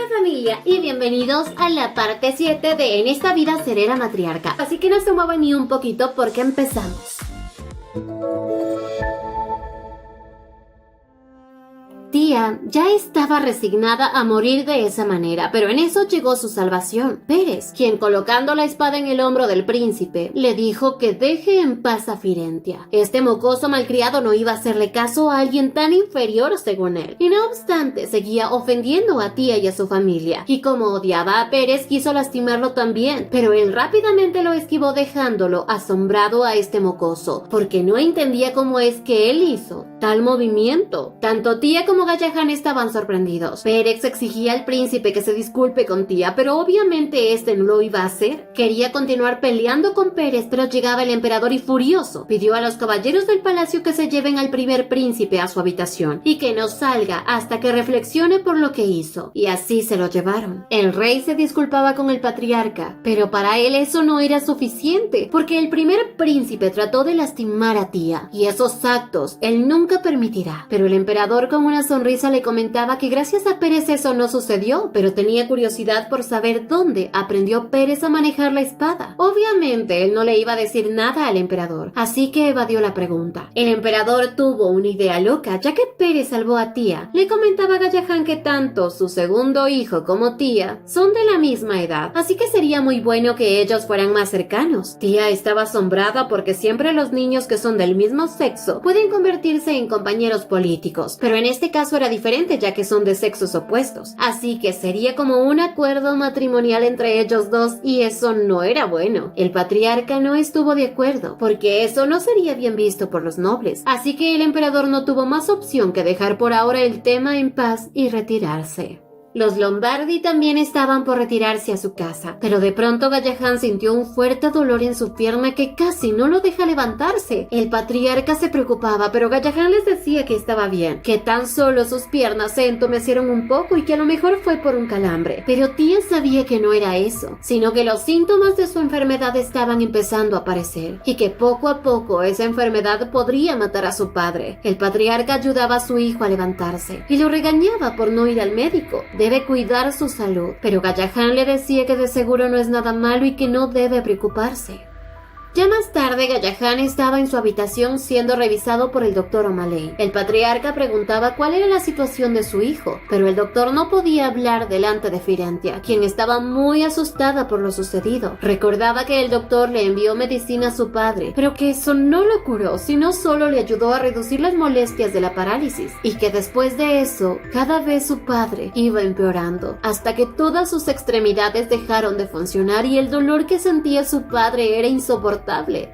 Hola familia y bienvenidos a la parte 7 de En esta vida seré la matriarca. Así que no se muevan ni un poquito porque empezamos. Tía ya estaba resignada a morir de esa manera, pero en eso llegó su salvación. Pérez, quien colocando la espada en el hombro del príncipe, le dijo que deje en paz a Firentia. Este mocoso malcriado no iba a hacerle caso a alguien tan inferior según él, y no obstante seguía ofendiendo a Tía y a su familia, y como odiaba a Pérez quiso lastimarlo también, pero él rápidamente lo esquivó dejándolo asombrado a este mocoso, porque no entendía cómo es que él hizo tal movimiento. Tanto Tía como Gallahan estaban sorprendidos. Pérez exigía al príncipe que se disculpe con Tía, pero obviamente este no lo iba a hacer. Quería continuar peleando con Pérez, pero llegaba el emperador y furioso pidió a los caballeros del palacio que se lleven al primer príncipe a su habitación y que no salga hasta que reflexione por lo que hizo. Y así se lo llevaron. El rey se disculpaba con el patriarca, pero para él eso no era suficiente, porque el primer príncipe trató de lastimar a Tía, y esos actos él nunca permitirá. Pero el emperador con una sonrisa le comentaba que gracias a Pérez eso no sucedió, pero tenía curiosidad por saber dónde aprendió Pérez a manejar la espada. Obviamente él no le iba a decir nada al emperador, así que evadió la pregunta. El emperador tuvo una idea loca, ya que Pérez salvó a Tía. Le comentaba a Gallahan que tanto su segundo hijo como Tía son de la misma edad, así que sería muy bueno que ellos fueran más cercanos. Tía estaba asombrada porque siempre los niños que son del mismo sexo pueden convertirse en compañeros políticos, pero en este caso era diferente ya que son de sexos opuestos, así que sería como un acuerdo matrimonial entre ellos dos y eso no era bueno. El patriarca no estuvo de acuerdo porque eso no sería bien visto por los nobles, así que el emperador no tuvo más opción que dejar por ahora el tema en paz y retirarse. Los Lombardi también estaban por retirarse a su casa, pero de pronto Gallahan sintió un fuerte dolor en su pierna que casi no lo deja levantarse. El patriarca se preocupaba, pero Gallahan les decía que estaba bien, que tan solo sus piernas se entumecieron un poco y que a lo mejor fue por un calambre. Pero Tía sabía que no era eso, sino que los síntomas de su enfermedad estaban empezando a aparecer, y que poco a poco esa enfermedad podría matar a su padre. El patriarca ayudaba a su hijo a levantarse, y lo regañaba por no ir al médico. Debe cuidar su salud, pero Gallahan le decía que de seguro no es nada malo y que no debe preocuparse. Ya más tarde, Gallahan estaba en su habitación siendo revisado por el doctor O'Malley. El patriarca preguntaba cuál era la situación de su hijo, pero el doctor no podía hablar delante de Firentia, quien estaba muy asustada por lo sucedido. Recordaba que el doctor le envió medicina a su padre, pero que eso no lo curó, sino solo le ayudó a reducir las molestias de la parálisis, y que después de eso, cada vez su padre iba empeorando, hasta que todas sus extremidades dejaron de funcionar y el dolor que sentía su padre era insoportable.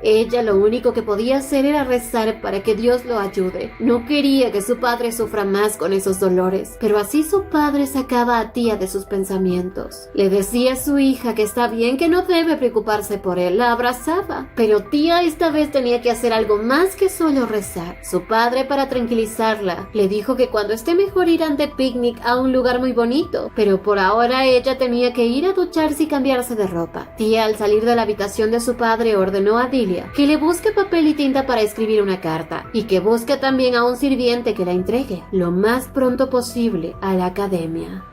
Ella lo único que podía hacer era rezar para que Dios lo ayude. No quería que su padre sufra más con esos dolores, pero así su padre sacaba a Tía de sus pensamientos. Le decía a su hija que está bien, que no debe preocuparse por él, la abrazaba, pero Tía esta vez tenía que hacer algo más que solo rezar. Su padre, para tranquilizarla, le dijo que cuando esté mejor irán de picnic a un lugar muy bonito, pero por ahora ella tenía que ir a ducharse y cambiarse de ropa. Tía, al salir de la habitación de su padre, ordenó a Dilia que le busque papel y tinta para escribir una carta y que busque también a un sirviente que la entregue lo más pronto posible a la academia.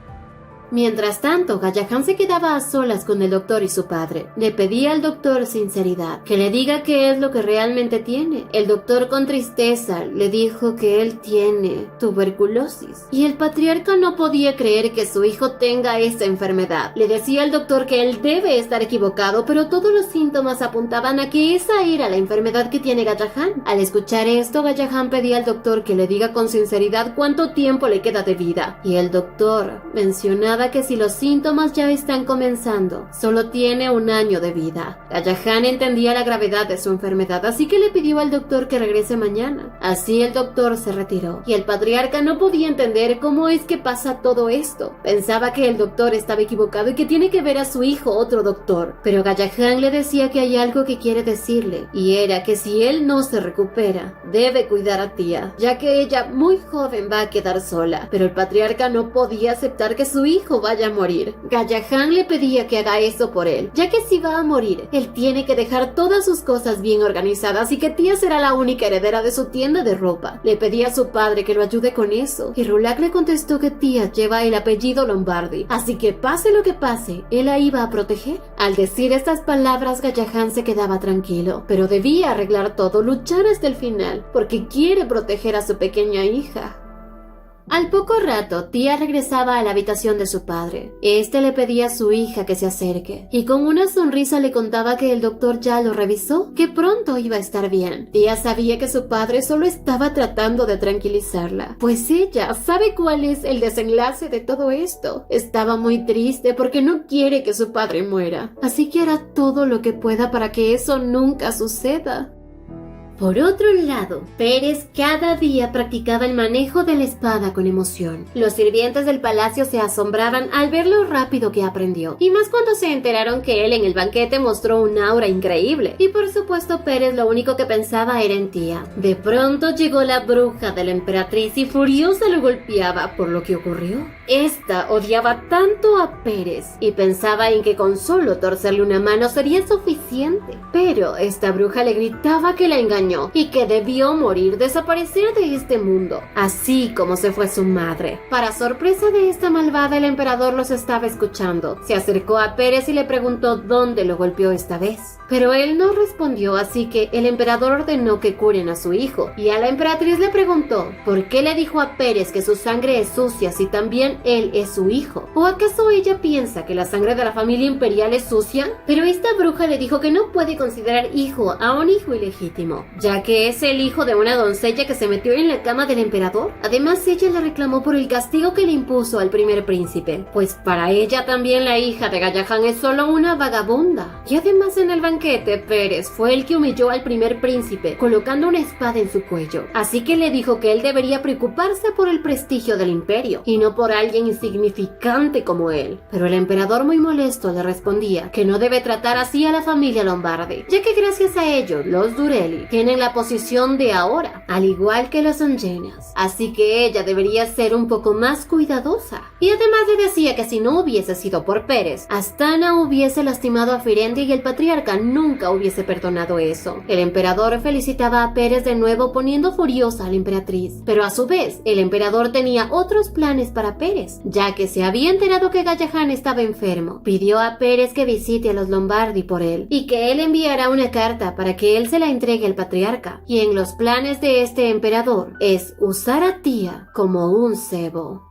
Mientras tanto, Gallahan se quedaba a solas con el doctor y su padre. Le pedía al doctor sinceridad, que le diga qué es lo que realmente tiene. El doctor con tristeza le dijo que él tiene tuberculosis, y el patriarca no podía creer que su hijo tenga esa enfermedad. Le decía al doctor que él debe estar equivocado, pero todos los síntomas apuntaban a que esa era la enfermedad que tiene Gallahan. Al escuchar esto, Gallahan pedía al doctor que le diga con sinceridad cuánto tiempo le queda de vida, y el doctor mencionaba que si los síntomas ya están comenzando, solo tiene 1 año de vida. Gallahan entendía la gravedad de su enfermedad, así que le pidió al doctor que regrese mañana. Así el doctor se retiró, y el patriarca no podía entender cómo es que pasa todo esto. Pensaba que el doctor estaba equivocado y que tiene que ver a su hijo otro doctor, pero Gallahan le decía que hay algo que quiere decirle, y era que si él no se recupera, debe cuidar a Tía, ya que ella muy joven va a quedar sola. Pero el patriarca no podía aceptar que su hijo hijo vaya a morir. Gallahan le pedía que haga eso por él, ya que si va a morir, él tiene que dejar todas sus cosas bien organizadas y que tía será la única heredera de su tienda de ropa. Le pedía a su padre que lo ayude con eso, y Rulak le contestó que tía lleva el apellido Lombardi, así que pase lo que pase, él la iba a proteger. Al decir estas palabras, Gallahan se quedaba tranquilo, pero debía arreglar todo, luchar hasta el final, porque quiere proteger a su pequeña hija. Al poco rato, tía regresaba a la habitación de su padre. Este le pedía a su hija que se acerque, y con una sonrisa le contaba que el doctor ya lo revisó, que pronto iba a estar bien. Tía sabía que su padre solo estaba tratando de tranquilizarla, pues ella sabe cuál es el desenlace de todo esto. Estaba muy triste porque no quiere que su padre muera, así que hará todo lo que pueda para que eso nunca suceda. Por otro lado, Pérez cada día practicaba el manejo de la espada con emoción. Los sirvientes del palacio se asombraban al ver lo rápido que aprendió, y más cuando se enteraron que él en el banquete mostró un aura increíble. Y por supuesto, Pérez lo único que pensaba era en tía. De pronto llegó la bruja de la emperatriz y furiosa lo golpeaba por lo que ocurrió. Esta odiaba tanto a Pérez y pensaba en que con solo torcerle una mano sería suficiente. Pero esta bruja le gritaba que la engañó y que debió morir, desaparecer de este mundo, así como se fue su madre. Para sorpresa de esta malvada, el emperador los estaba escuchando. Se acercó a Pérez y le preguntó dónde lo golpeó esta vez, pero él no respondió, así que el emperador ordenó que curen a su hijo, y a la emperatriz le preguntó por qué le dijo a Pérez que su sangre es sucia si también él es su hijo. ¿O acaso ella piensa que la sangre de la familia imperial es sucia? Pero esta bruja le dijo que no puede considerar hijo a un hijo ilegítimo, ya que es el hijo de una doncella que se metió en la cama del emperador. Además, ella le reclamó por el castigo que le impuso al primer príncipe, pues para ella también la hija de Gallahan es solo una vagabunda. Y además, en el banquete, Pérez fue el que humilló al primer príncipe, colocando una espada en su cuello. Así que le dijo que él debería preocuparse por el prestigio del imperio, y no por alguien insignificante como él. Pero el emperador, muy molesto, le respondía que no debe tratar así a la familia Lombardi, ya que gracias a ellos, los Durelli tienen la posición de ahora, al igual que los Angenas. Así que ella debería ser un poco más cuidadosa. Y además le decía que si no hubiese sido por Pérez, Astana hubiese lastimado a Firenze y el patriarca nunca hubiese perdonado eso. El emperador felicitaba a Pérez de nuevo, poniendo furiosa a la emperatriz. Pero a su vez, el emperador tenía otros planes para Pérez, ya que se había enterado que Gallahan estaba enfermo. Pidió a Pérez que visite a los Lombardi por él, y que él enviara una carta para que él se la entregue al patriarca. Y en los planes de este emperador es usar a tía como un cebo.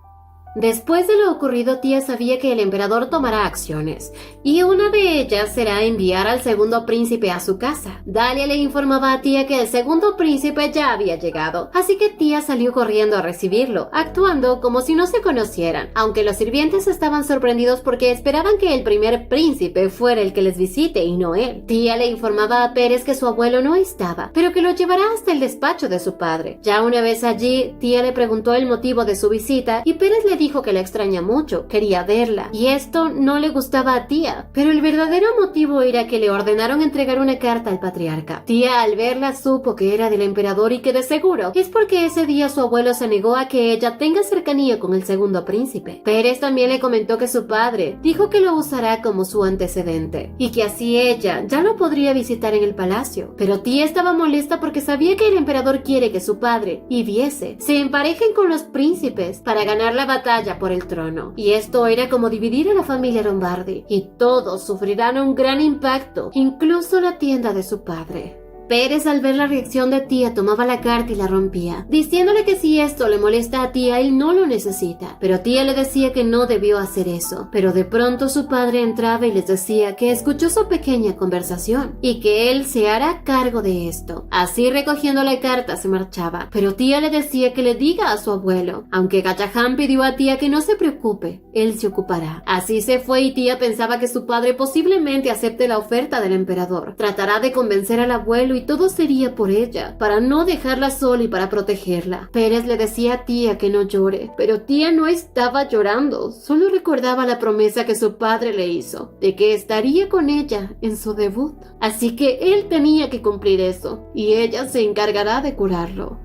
Después de lo ocurrido, tía sabía que el emperador tomará acciones, y una de ellas será enviar al segundo príncipe a su casa. Dalia le informaba a tía que el segundo príncipe ya había llegado, así que tía salió corriendo a recibirlo, actuando como si no se conocieran, aunque los sirvientes estaban sorprendidos porque esperaban que el primer príncipe fuera el que les visite y no él. Tía le informaba a Pérez que su abuelo no estaba, pero que lo llevará hasta el despacho de su padre. Ya una vez allí, tía le preguntó el motivo de su visita y Pérez le dijo que la extraña mucho, quería verla, y esto no le gustaba a tía, pero el verdadero motivo era que le ordenaron entregar una carta al patriarca. Tía, al verla, supo que era del emperador y que de seguro es porque ese día su abuelo se negó a que ella tenga cercanía con el segundo príncipe. Pérez también le comentó que su padre dijo que lo usará como su antecedente, y que así ella ya lo podría visitar en el palacio. Pero tía estaba molesta porque sabía que el emperador quiere que su padre y Viese se emparejen con los príncipes para ganar la batalla por el trono, y esto era como dividir a la familia Lombardi, y todos sufrirán un gran impacto, incluso la tienda de su padre. Pérez, al ver la reacción de tía, tomaba la carta y la rompía, diciéndole que si esto le molesta a tía, él no lo necesita. Pero tía le decía que no debió hacer eso. Pero de pronto su padre entraba y les decía que escuchó su pequeña conversación y que él se hará cargo de esto. Así, recogiendo la carta, se marchaba. Pero tía le decía que le diga a su abuelo. Aunque Gallahan pidió a tía que no se preocupe, él se ocupará. Así se fue, y tía pensaba que su padre posiblemente acepte la oferta del emperador. Tratará de convencer al abuelo y todo sería por ella, para no dejarla sola y para protegerla. Pérez le decía a tía que no llore, pero tía no estaba llorando, solo recordaba la promesa que su padre le hizo, de que estaría con ella en su debut. Así que él tenía que cumplir eso, y ella se encargará de curarlo.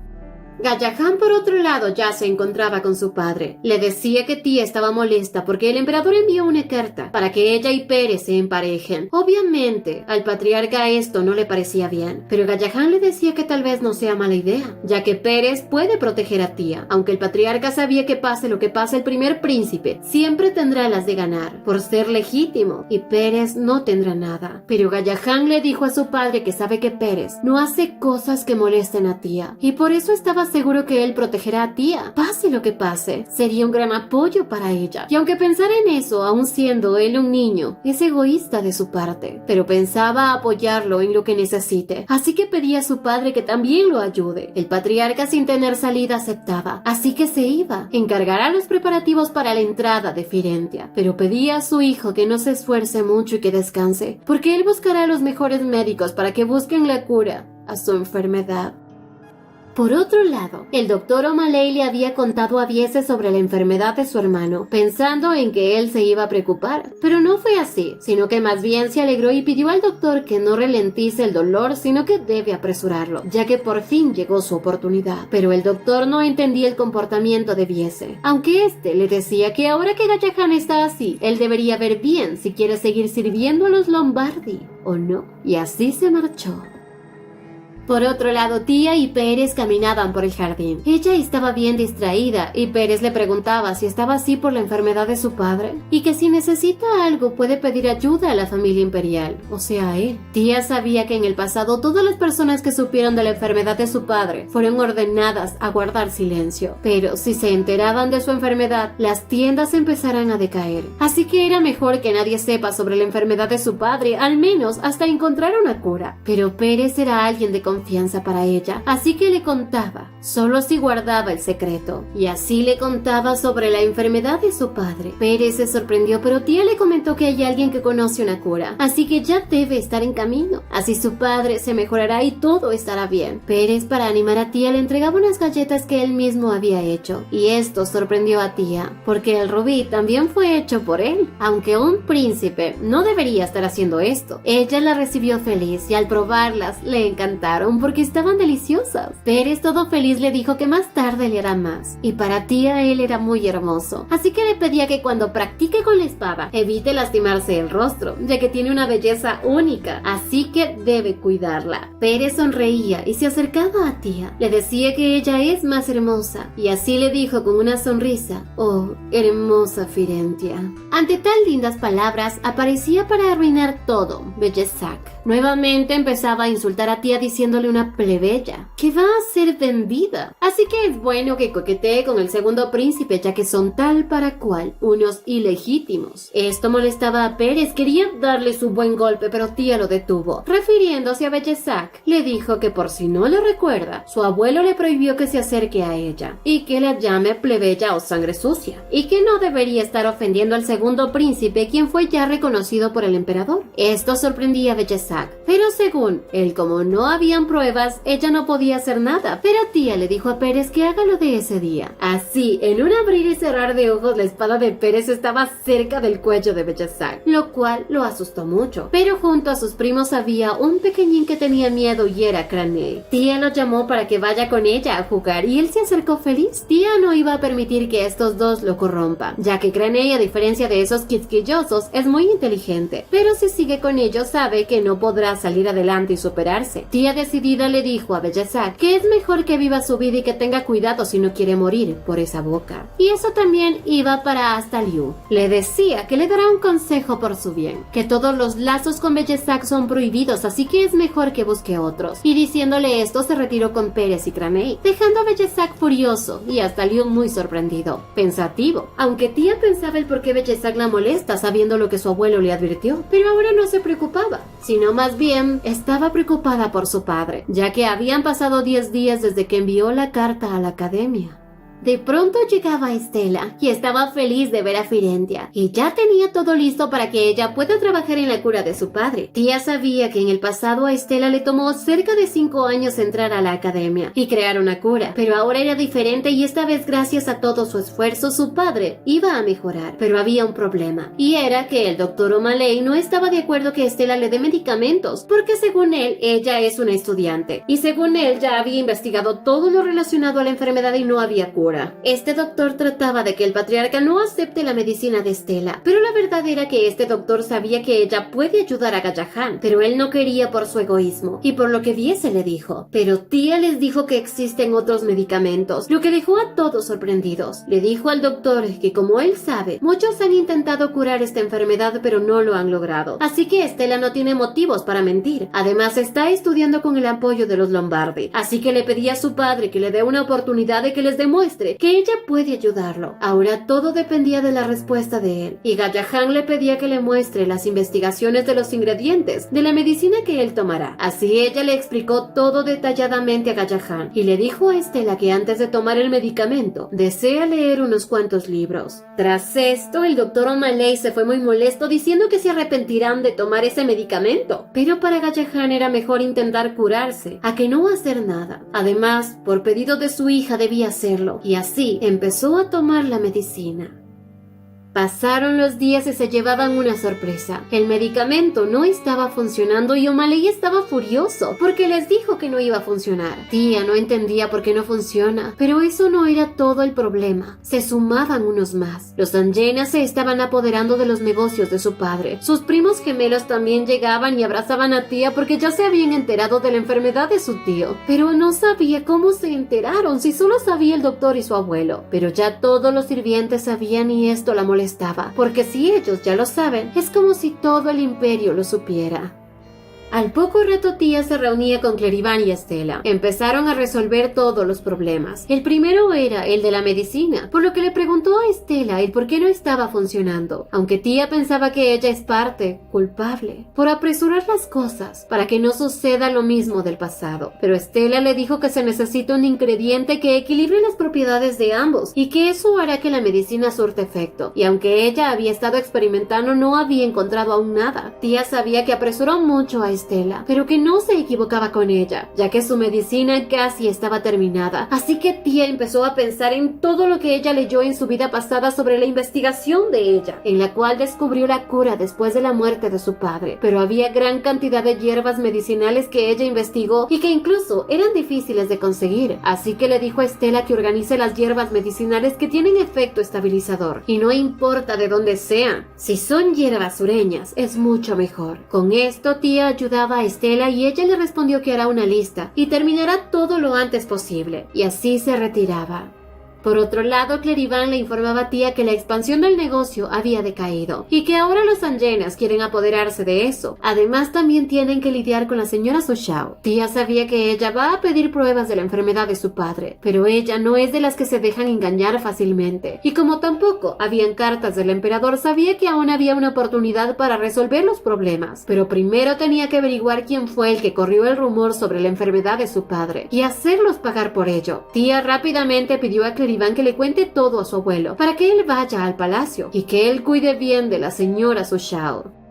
Gallahan, por otro lado, ya se encontraba con su padre. Le decía que tía estaba molesta porque el emperador envió una carta para que ella y Pérez se emparejen. Obviamente, al patriarca esto no le parecía bien, pero Gallahan le decía que tal vez no sea mala idea, ya que Pérez puede proteger a tía. Aunque el patriarca sabía que pase lo que pase, el primer príncipe siempre tendrá las de ganar, por ser legítimo, y Pérez no tendrá nada. Pero Gallahan le dijo a su padre que sabe que Pérez no hace cosas que molesten a tía, y por eso estaba seguro que él protegerá a tía. Pase lo que pase, sería un gran apoyo para ella. Y aunque pensar en eso, aun siendo él un niño, es egoísta de su parte, pero pensaba apoyarlo en lo que necesite. Así que pedía a su padre que también lo ayude. El patriarca, sin tener salida, aceptaba, así que se iba. Encargará los preparativos para la entrada de Firentia, pero pedía a su hijo que no se esfuerce mucho y que descanse, porque él buscará a los mejores médicos para que busquen la cura a su enfermedad. Por otro lado, el doctor O'Malley le había contado a Viese sobre la enfermedad de su hermano, pensando en que él se iba a preocupar, pero no fue así, sino que más bien se alegró y pidió al doctor que no ralentice el dolor, sino que debe apresurarlo, ya que por fin llegó su oportunidad. Pero el doctor no entendía el comportamiento de Viese, aunque este le decía que ahora que Gallahan está así, él debería ver bien si quiere seguir sirviendo a los Lombardi o no, y así se marchó. Por otro lado, tía y Pérez caminaban por el jardín. Ella estaba bien distraída y Pérez le preguntaba si estaba así por la enfermedad de su padre y que si necesita algo puede pedir ayuda a la familia imperial, o sea, a él. Tía sabía que en el pasado todas las personas que supieron de la enfermedad de su padre fueron ordenadas a guardar silencio, pero si se enteraban de su enfermedad, las tiendas empezarán a decaer. Así que era mejor que nadie sepa sobre la enfermedad de su padre, al menos hasta encontrar una cura. Pero Pérez era alguien de confianza para ella, así que le contaba, solo si guardaba el secreto, y así le contaba sobre la enfermedad de su padre. Pérez se sorprendió, pero tía le comentó que hay alguien que conoce una cura, así que ya debe estar en camino, así su padre se mejorará y todo estará bien. Pérez, para animar a tía, le entregaba unas galletas que él mismo había hecho, y esto sorprendió a tía, porque el rubí también fue hecho por él, aunque un príncipe no debería estar haciendo esto. Ella la recibió feliz y al probarlas le encantaron porque estaban deliciosas. Pérez, todo feliz, le dijo que más tarde le hará más, y para tía él era muy hermoso, así que le pedía que cuando practique con la espada evite lastimarse el rostro, ya que tiene una belleza única, así que debe cuidarla. Pérez sonreía y se acercaba a tía, le decía que ella es más hermosa, y así le dijo con una sonrisa, oh, hermosa Firentia. Ante tan lindas palabras, aparecía para arruinar todo Bellesac. Nuevamente empezaba a insultar a tía diciéndole una plebeya, que va a ser vendida. Así que es bueno que coquetee con el segundo príncipe, ya que son tal para cual, unos ilegítimos. Esto molestaba a Pérez, quería darle su buen golpe, pero tía lo detuvo. Refiriéndose a Bellesac, le dijo que por si no lo recuerda, su abuelo le prohibió que se acerque a ella, y que la llame plebeya o sangre sucia, y que no debería estar ofendiendo al segundo príncipe, quien fue ya reconocido por el emperador. Esto sorprendía a Bellesac, pero según él, como no habían pruebas, ella no podía hacer nada, pero tía le dijo a Pérez que haga lo de ese día. Así, en un abrir y cerrar de ojos, la espada de Pérez estaba cerca del cuello de Bellesac, lo cual lo asustó mucho. Pero junto a sus primos había un pequeñín que tenía miedo y era Craney. Tía lo llamó para que vaya con ella a jugar y él se acercó feliz. Tía no iba a permitir que estos dos lo corrompan, ya que Craney, a diferencia de esos quisquillosos, es muy inteligente, pero si sigue con ellos sabe que no podrá salir adelante y superarse. Tía decidida le dijo a Bellesac que es mejor que viva su vida y que tenga cuidado si no quiere morir por esa boca. Y eso también iba para Astaliu. Le decía que le dará un consejo por su bien, que todos los lazos con Bellesac son prohibidos, así que es mejor que busque otros. Y diciéndole esto se retiró con Pérez y Craney, dejando a Bellesac furioso y Astaliu muy sorprendido, pensativo, aunque tía pensaba el por qué Bellesac la molesta sabiendo lo que su abuelo le advirtió, pero ahora no se preocupaba, sino más bien estaba preocupada por su padre, ya que habían pasado 10 días desde que envió la carta a la academia. De pronto llegaba Estela y estaba feliz de ver a Firentia y ya tenía todo listo para que ella pueda trabajar en la cura de su padre. Tía sabía que en el pasado a Estela le tomó cerca de 5 años entrar a la academia y crear una cura, pero ahora era diferente y esta vez gracias a todo su esfuerzo su padre iba a mejorar. Pero había un problema y era que el doctor O'Malley no estaba de acuerdo que Estela le dé medicamentos porque según él ella es una estudiante y según él ya había investigado todo lo relacionado a la enfermedad y no había cura. Este doctor trataba de que el patriarca no acepte la medicina de Estela, pero la verdad era que este doctor sabía que ella puede ayudar a Gallahan, pero él no quería por su egoísmo y por lo que viese le dijo. Pero tía les dijo que existen otros medicamentos, lo que dejó a todos sorprendidos. Le dijo al doctor que como él sabe, muchos han intentado curar esta enfermedad pero no lo han logrado, así que Estela no tiene motivos para mentir. Además está estudiando con el apoyo de los Lombardi, así que le pedí a su padre que le dé una oportunidad de que les demuestre que ella puede ayudarlo. Ahora todo dependía de la respuesta de él, y Gallahan le pedía que le muestre las investigaciones de los ingredientes de la medicina que él tomará. Así ella le explicó todo detalladamente a Gallahan y le dijo a Estela que antes de tomar el medicamento desea leer unos cuantos libros. Tras esto, el doctor O'Malley se fue muy molesto diciendo que se arrepentirán de tomar ese medicamento, pero para Gallahan era mejor intentar curarse a que no hacer nada. Además, por pedido de su hija debía hacerlo, y así empezó a tomar la medicina. Pasaron los días y se llevaban una sorpresa. El medicamento no estaba funcionando y O'Malley estaba furioso porque les dijo que no iba a funcionar. Tía no entendía por qué no funciona, pero eso no era todo el problema. Se sumaban unos más. Los Angenas se estaban apoderando de los negocios de su padre. Sus primos gemelos también llegaban y abrazaban a tía porque ya se habían enterado de la enfermedad de su tío. Pero no sabía cómo se enteraron, si solo sabía el doctor y su abuelo. Pero ya todos los sirvientes sabían y esto la molestaba. Porque si ellos ya lo saben, es como si todo el imperio lo supiera. Al poco rato tía se reunía con Clerivan y Estela. Empezaron a resolver todos los problemas. El primero era el de la medicina, por lo que le preguntó a Estela el por qué no estaba funcionando, aunque tía pensaba que ella es parte culpable por apresurar las cosas para que no suceda lo mismo del pasado. Pero Estela le dijo que se necesita un ingrediente que equilibre las propiedades de ambos y que eso hará que la medicina surte efecto. Y aunque ella había estado experimentando, no había encontrado aún nada. Tía sabía que apresuró mucho a Estela, pero que no se equivocaba con ella, ya que su medicina casi estaba terminada. Así que tía empezó a pensar en todo lo que ella leyó en su vida pasada sobre la investigación de ella, en la cual descubrió la cura después de la muerte de su padre. Pero había gran cantidad de hierbas medicinales que ella investigó y que incluso eran difíciles de conseguir. Así que le dijo a Estela que organice las hierbas medicinales que tienen efecto estabilizador, y no importa de dónde sean. Si son hierbas sureñas, es mucho mejor. Con esto, tía ayudaba a Estela y ella le respondió que hará una lista y terminará todo lo antes posible, y así se retiraba. Por otro lado, Clerivan le informaba a tía que la expansión del negocio había decaído y que ahora los Angenas quieren apoderarse de eso. Además, también tienen que lidiar con la señora Sushao. Tía sabía que ella va a pedir pruebas de la enfermedad de su padre, pero ella no es de las que se dejan engañar fácilmente. Y como tampoco habían cartas del emperador, sabía que aún había una oportunidad para resolver los problemas. Pero primero tenía que averiguar quién fue el que corrió el rumor sobre la enfermedad de su padre y hacerlos pagar por ello. Tía rápidamente pidió a Clerivan que le cuente todo a su abuelo para que él vaya al palacio y que él cuide bien de la señora Sushao.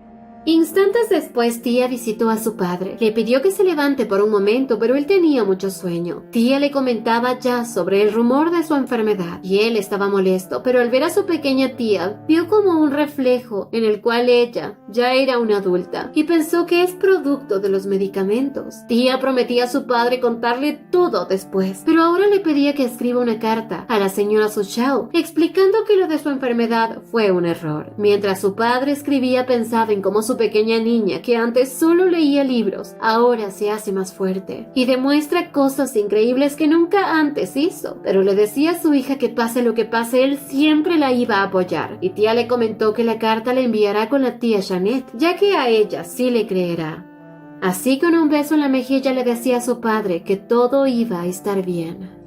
Instantes después, tía visitó a su padre. Le pidió que se levante por un momento, pero él tenía mucho sueño. Tía le comentaba ya sobre el rumor de su enfermedad y él estaba molesto, pero al ver a su pequeña tía, vio como un reflejo en el cual ella ya era una adulta y pensó que es producto de los medicamentos. Tía prometía a su padre contarle todo después, pero ahora le pedía que escriba una carta a la señora Sushao explicando que lo de su enfermedad fue un error. Mientras su padre escribía, pensaba en cómo su pequeña niña, que antes solo leía libros, ahora se hace más fuerte y demuestra cosas increíbles que nunca antes hizo. Pero le decía a su hija que pase lo que pase, él siempre la iba a apoyar. Y tía le comentó que la carta la enviará con la tía Janet, ya que a ella sí le creerá. Así, con un beso en la mejilla, le decía a su padre que todo iba a estar bien.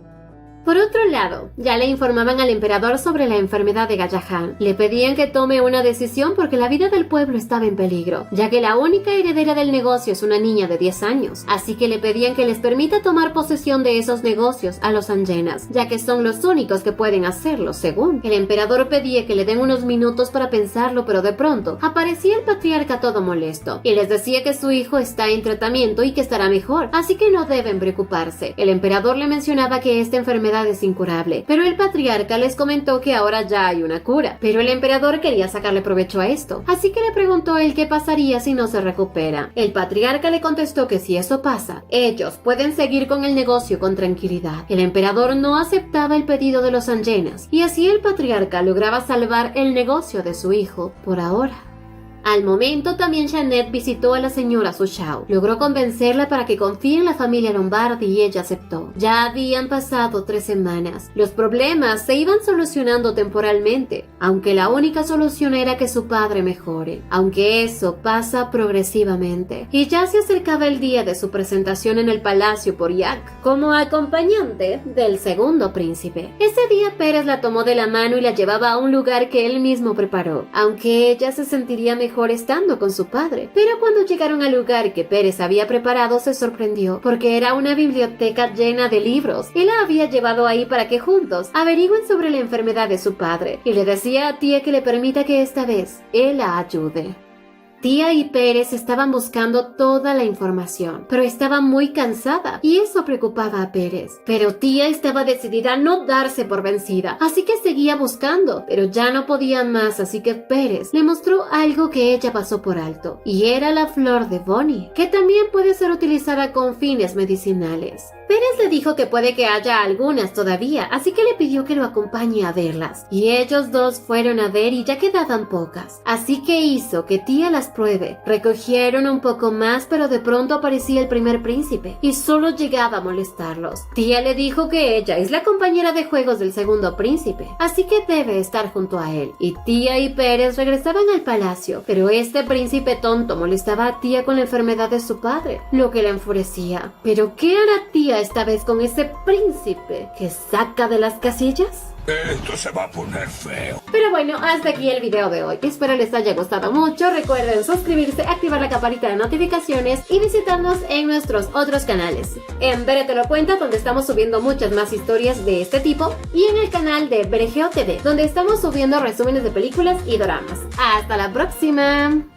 Por otro lado, ya le informaban al emperador sobre la enfermedad de Gallahan. Le pedían que tome una decisión porque la vida del pueblo estaba en peligro, ya que la única heredera del negocio es una niña de 10 años. Así que le pedían que les permita tomar posesión de esos negocios a los Anjenas, ya que son los únicos que pueden hacerlo, según. El emperador pedía que le den unos minutos para pensarlo, pero de pronto aparecía el patriarca todo molesto y les decía que su hijo está en tratamiento y que estará mejor, así que no deben preocuparse. El emperador le mencionaba que esta enfermedad es incurable, pero el patriarca les comentó que ahora ya hay una cura, pero el emperador quería sacarle provecho a esto, así que le preguntó él qué pasaría si no se recupera. El patriarca le contestó que si eso pasa, ellos pueden seguir con el negocio con tranquilidad. El emperador no aceptaba el pedido de los Anjenas, y así el patriarca lograba salvar el negocio de su hijo, por ahora. Al momento también Janet visitó a la señora Sushao. Logró convencerla para que confíe en la familia Lombardi y ella aceptó. Ya habían pasado 3 semanas. Los problemas se iban solucionando temporalmente, aunque la única solución era que su padre mejore. Aunque eso pasa progresivamente. Y ya se acercaba el día de su presentación en el palacio por Yak, como acompañante del segundo príncipe. Ese día Pérez la tomó de la mano y la llevaba a un lugar que él mismo preparó, aunque ella se sentiría mejor estando con su padre. Pero cuando llegaron al lugar que Pérez había preparado, se sorprendió, porque era una biblioteca llena de libros. Él la había llevado ahí para que juntos averigüen sobre la enfermedad de su padre, y le decía a Tía que le permita que esta vez él la ayude. Tía y Pérez estaban buscando toda la información, pero estaba muy cansada y eso preocupaba a Pérez. Pero Tía estaba decidida a no darse por vencida, así que seguía buscando, pero ya no podía más, así que Pérez le mostró algo que ella pasó por alto, y era la flor de Bonnie, que también puede ser utilizada con fines medicinales. Pérez le dijo que puede que haya algunas todavía, así que le pidió que lo acompañe a verlas, y ellos dos fueron a ver y ya quedaban pocas, así que hizo que Tía las pruebe. Recogieron un poco más, pero de pronto aparecía el primer príncipe y solo llegaba a molestarlos. Tía le dijo que ella es la compañera de juegos del segundo príncipe, así que debe estar junto a él. Y Tía y Pérez regresaban al palacio, pero este príncipe tonto molestaba a Tía con la enfermedad de su padre, lo que la enfurecía. ¿Pero qué hará Tía esta vez con ese príncipe que saca de las casillas? Esto se va a poner feo. Pero bueno, hasta aquí el video de hoy. Espero les haya gustado mucho. Recuerden suscribirse, activar la campanita de notificaciones y visitarnos en nuestros otros canales. En Bere Te Lo Cuenta, donde estamos subiendo muchas más historias de este tipo, y en el canal de BereGeo TV, donde estamos subiendo resúmenes de películas y doramas. ¡Hasta la próxima!